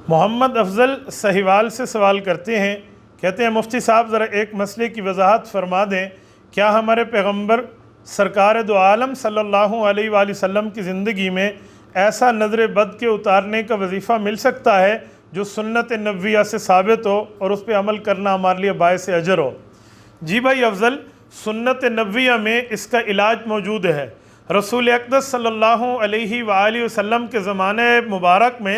मोहम्मद अफजल सहीवाल से सवाल करते हैं, कहते हैं मुफ्ती साहब ज़रा एक मसले की वजाहत फरमा दें। क्या हमारे पैगम्बर सरकार दो आलम सल्लल्लाहु अलैहि वसल्लम की ज़िंदगी में ऐसा नज़र बद के उतारने का वजीफ़ा मिल सकता है जो सुन्नत नबविया से साबित हो और उस पर अमल करना हमारे लिए बायस अजर हो? जी भाई अफजल, सुन्नत नबविया में इसका इलाज मौजूद है। रसूल अक़दस सल्लल्लाहु अलैहि वसल्लम के ज़माने मुबारक में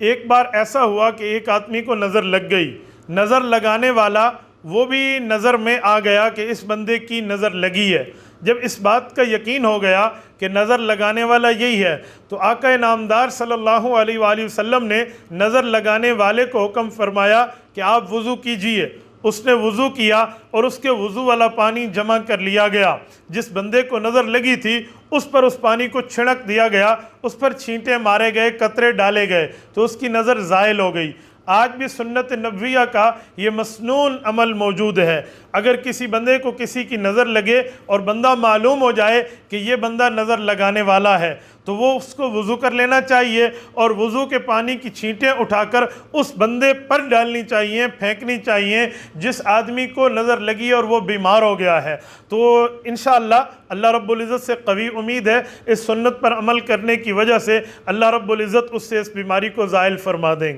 एक बार ऐसा हुआ कि एक आदमी को नज़र लग गई। नज़र लगाने वाला वो भी नज़र में आ गया कि इस बंदे की नज़र लगी है। जब इस बात का यकीन हो गया कि नज़र लगाने वाला यही है, तो आका नामदार सल्लल्लाहु अलैहि वसल्लम ने नज़र लगाने वाले को हुक्म फरमाया कि आप वज़ू कीजिए। उसने वज़ू किया और उसके वज़ू वाला पानी जमा कर लिया गया। जिस बंदे को नज़र लगी थी उस पर उस पानी को छिड़क दिया गया, उस पर छींटे मारे गए, कतरे डाले गए, तो उसकी नज़र ज़ायल हो गई। आज भी सुन्नत नबविया का ये मसनून अमल मौजूद है। अगर किसी बंदे को किसी की नज़र लगे और बंदा मालूम हो जाए कि ये बंदा नज़र लगाने वाला है, तो वो उसको वज़ू कर लेना चाहिए और वज़ू के पानी की छींटें उठाकर उस बंदे पर डालनी चाहिए, फेंकनी चाहिए जिस आदमी को नज़र लगी और वो बीमार हो गया है। तो इंशाअल्लाह अल्लाह रब्बुल इज़्ज़त से कवी उम्मीद है इस सुन्नत पर अमल करने की वजह से अल्लाह रब्बुल इज़्ज़त उससे इस बीमारी को ज़ाइल फरमा देंगे।